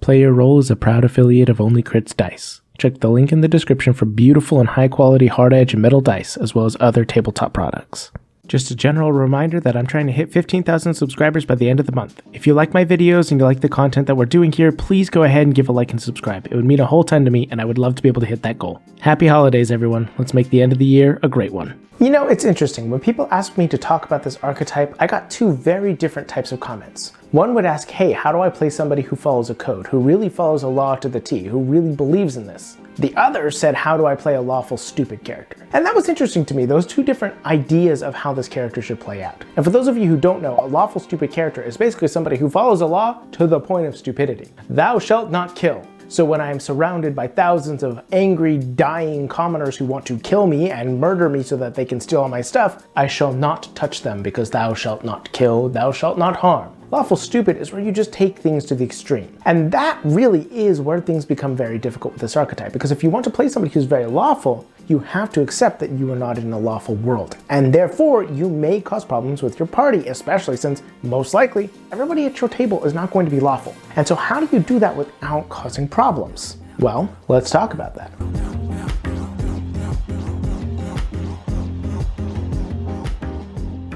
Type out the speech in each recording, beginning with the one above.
Play Your Role is a proud affiliate of Only Crits Dice. Check the link in the description for beautiful and high-quality hard-edge and metal dice, as well as other tabletop products. Just a general reminder that I'm trying to hit 15,000 subscribers by the end of the month. If you like my videos and you like the content that we're doing here, please go ahead and give a like and subscribe. It would mean a whole ton to me, and I would love to be able to hit that goal. Happy holidays, everyone. Let's make the end of the year a great one. You know, it's interesting. When people ask me to talk about this archetype, I got two very different types of comments. One would ask, hey, how do I play somebody who follows a code, who really follows a law to the T, who really believes in this? The other said, how do I play a lawful stupid character? And that was interesting to me, those two different ideas of how this character should play out. And for those of you who don't know, a lawful stupid character is basically somebody who follows a law to the point of stupidity. Thou shalt not kill. So when I am surrounded by thousands of angry, dying commoners who want to kill me and murder me so that they can steal all my stuff, I shall not touch them because thou shalt not kill, thou shalt not harm. Lawful stupid is where you just take things to the extreme. And that really is where things become very difficult with this archetype, because if you want to play somebody who's very lawful, you have to accept that you are not in a lawful world. And therefore, you may cause problems with your party, especially since, most likely, everybody at your table is not going to be lawful. And so how do you do that without causing problems? Well, let's talk about that.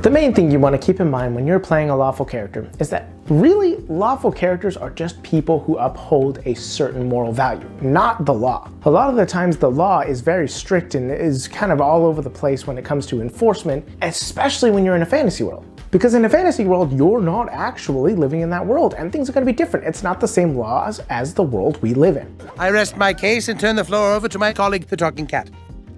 The main thing you want to keep in mind when you're playing a lawful character is that really lawful characters are just people who uphold a certain moral value, not the law. A lot of the times the law is very strict and is kind of all over the place when it comes to enforcement, especially when you're in a fantasy world. Because in a fantasy world, you're not actually living in that world, and things are going to be different. It's not the same laws as the world we live in. I rest my case and turn the floor over to my colleague, the Talking Cat.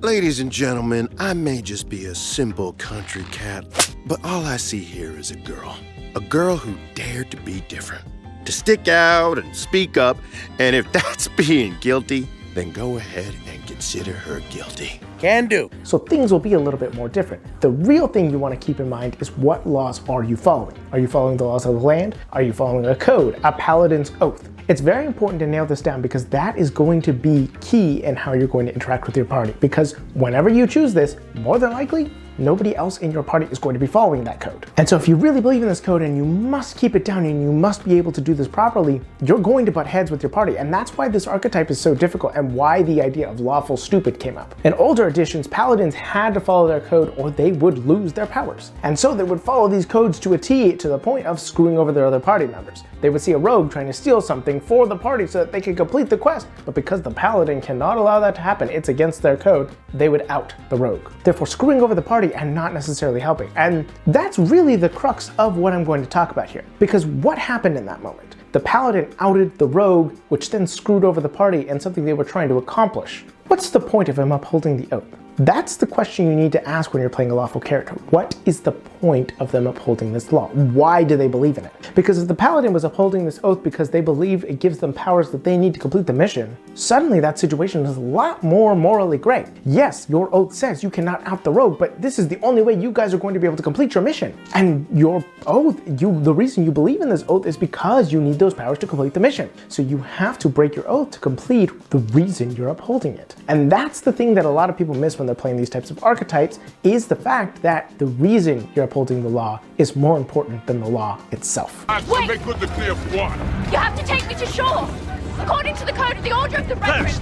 Ladies and gentlemen, I may just be a simple country cat, but all I see here is a girl. A girl who dared to be different, to stick out and speak up, and if that's being guilty, then go ahead and consider her guilty. Can do. So things will be a little bit more different. The real thing you want to keep in mind is what laws are you following? Are you following the laws of the land? Are you following a code, a paladin's oath? It's very important to nail this down because that is going to be key in how you're going to interact with your party. Because whenever you choose this, more than likely, nobody else in your party is going to be following that code. And so if you really believe in this code and you must keep it down and you must be able to do this properly, you're going to butt heads with your party. And that's why this archetype is so difficult and why the idea of lawful stupid came up. In older editions, paladins had to follow their code or they would lose their powers. And so they would follow these codes to a T to the point of screwing over their other party members. They would see a rogue trying to steal something for the party so that they could complete the quest, but because the paladin cannot allow that to happen, it's against their code, they would out the rogue, therefore screwing over the party and not necessarily helping. And that's really the crux of what I'm going to talk about here, because what happened in that moment? The paladin outed the rogue, which then screwed over the party and something they were trying to accomplish. What's the point of him upholding the oath? That's the question you need to ask when you're playing a lawful character. What is the point of them upholding this law? Why do they believe in it? Because if the paladin was upholding this oath because they believe it gives them powers that they need to complete the mission, suddenly that situation is a lot more morally gray. Yes, your oath says you cannot out the rogue, but this is the only way you guys are going to be able to complete your mission. And your oath, the reason you believe in this oath is because you need those powers to complete the mission. So you have to break your oath to complete the reason you're upholding it. And that's the thing that a lot of people miss when they're playing these types of archetypes, is the fact that the reason you're upholding the law is more important than the law itself. Wait! Make good the clear what? You have to take me to shore, according to the code of the Order of the Reverend. First,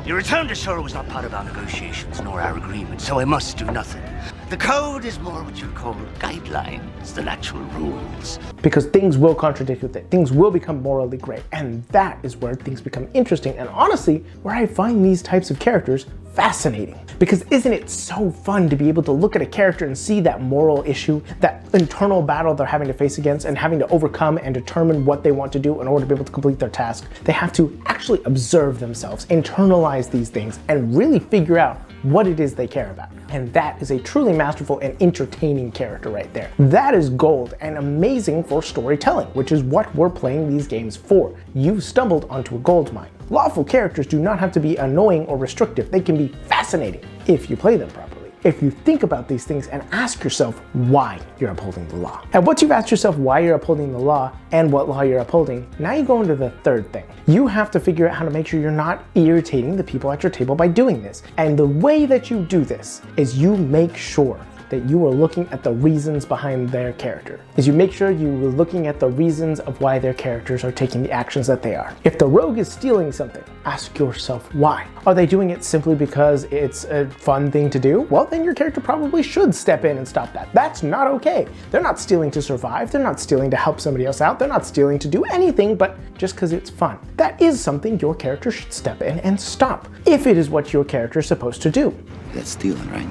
your return to shore was not part of our negotiations nor our agreement, so I must do nothing. The code is more what you call guidelines than actual rules. Because things will contradict with it. Things will become morally gray. And that is where things become interesting. And honestly, where I find these types of characters fascinating. Because isn't it so fun to be able to look at a character and see that moral issue, that internal battle they're having to face against and having to overcome and determine what they want to do in order to be able to complete their task. They have to actually observe themselves, internalize these things, and really figure out what it is they care about. And that is a truly masterful and entertaining character right there. That is gold and amazing for storytelling, which is what we're playing these games for. You've stumbled onto a gold mine. Lawful characters do not have to be annoying or restrictive. They can be fascinating if you play them properly. If you think about these things and ask yourself why you're upholding the law. And once you've asked yourself why you're upholding the law and what law you're upholding, now you go into the third thing. You have to figure out how to make sure you're not irritating the people at your table by doing this. And the way that you do this is you make sure that you are looking at the reasons behind their character. Is you make sure you are looking at the reasons of why their characters are taking the actions that they are. If the rogue is stealing something, ask yourself why. Are they doing it simply because it's a fun thing to do? Well, then your character probably should step in and stop that. That's not okay. They're not stealing to survive. They're not stealing to help somebody else out. They're not stealing to do anything but just because it's fun. That is something your character should step in and stop, if it is what your character is supposed to do. That's stealing, right?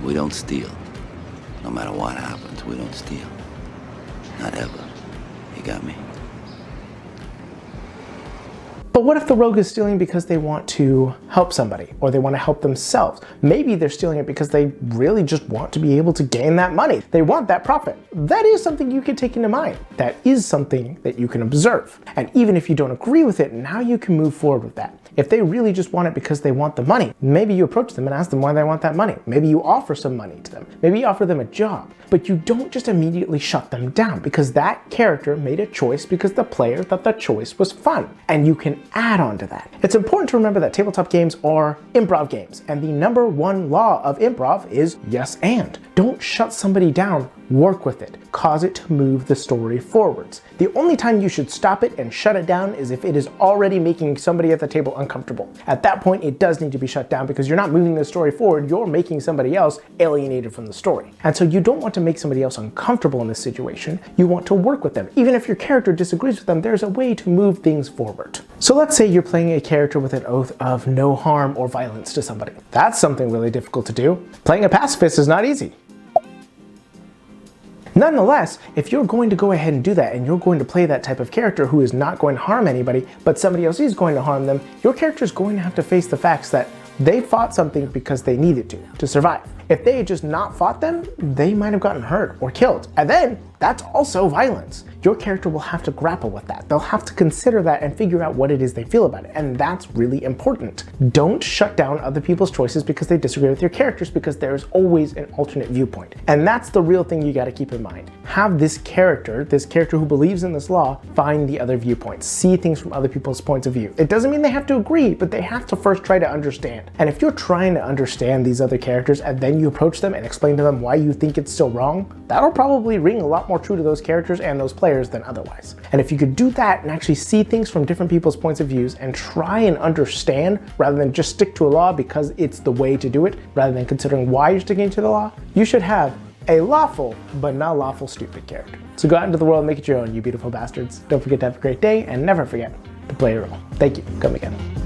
We don't steal. No matter what happens, we don't steal. Not ever. You got me? But what if the rogue is stealing because they want to help somebody, or they want to help themselves? Maybe they're stealing it because they really just want to be able to gain that money. They want that profit. That is something you can take into mind. That is something that you can observe. And even if you don't agree with it, now you can move forward with that. If they really just want it because they want the money, maybe you approach them and ask them why they want that money. Maybe you offer some money to them. Maybe you offer them a job. But you don't just immediately shut them down, because that character made a choice because the player thought the choice was fun. And you can add on to that. It's important to remember that tabletop games are improv games, and the number one law of improv is yes and. Don't shut somebody down, work with it. Cause it to move the story forwards. The only time you should stop it and shut it down is if it is already making somebody at the table uncomfortable. At that point, it does need to be shut down, because you're not moving the story forward, you're making somebody else alienated from the story. And so you don't want to make somebody else uncomfortable in this situation. You want to work with them. Even if your character disagrees with them, there's a way to move things forward. So let's say you're playing a character with an oath of no harm or violence to somebody. That's something really difficult to do. Playing a pacifist is not easy. Nonetheless, if you're going to go ahead and do that, and you're going to play that type of character who is not going to harm anybody, but somebody else is going to harm them, your character is going to have to face the facts that they fought something because they needed to survive. If they had just not fought them, they might have gotten hurt or killed. And then that's also violence. Your character will have to grapple with that. They'll have to consider that and figure out what it is they feel about it. And that's really important. Don't shut down other people's choices because they disagree with your characters, because there's always an alternate viewpoint. And that's the real thing you got to keep in mind. Have this character who believes in this law, find the other viewpoints, see things from other people's points of view. It doesn't mean they have to agree, but they have to first try to understand. And if you're trying to understand these other characters and then you approach them and explain to them why you think it's still wrong, that'll probably ring a lot more true to those characters and those players than otherwise. And if you could do that and actually see things from different people's points of views and try and understand rather than just stick to a law because it's the way to do it, rather than considering why you're sticking to the law, you should have a lawful but not lawful stupid character. So go out into the world and make it your own, you beautiful bastards. Don't forget to have a great day, and never forget to play your role. Thank you. Come again.